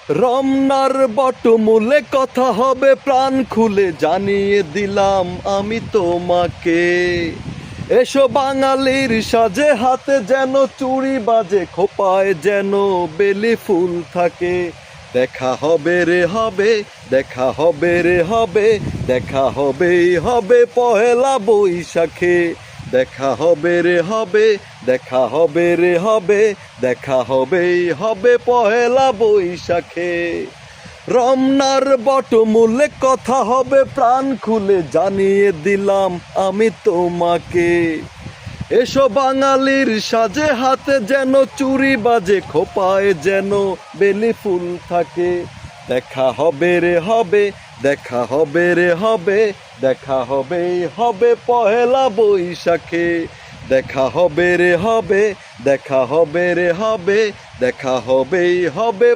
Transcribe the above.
রমনার বটমূলে কথা হবে প্রাণ খুলে জানিয়ে দিলাম আমি তোমাকে। এসো বাঙালির সাজে, হাতে যেন চুড়ি বাজে, খোপায় যেন বেলি ফুল থাকে। দেখা হবে রে হবে, দেখা হবে রে হবে, দেখা হবেই হবে পহেলা বৈশাখে। দেখা হবে রে হবে, দেখা হবে রে হবে, দেখা হবেই হবে পহেলা বৈশাখে। রমনার বটমূলে কথা হবে প্রাণ খুলে জানিয়ে দিলাম আমি তোমাকে। এসো বাঙালির সাজে, হাতে যেন চুড়ি বাজে, খোপায় যেন বেলি ফুল থাকে। দেখা হবে রে হবে, দেখা হবে রে হবে, দেখা হবেই হবে পহেলা বৈশাখে। দেখা হবে রে হবে, দেখা হবে রে হবে, দেখা হবেই হবে।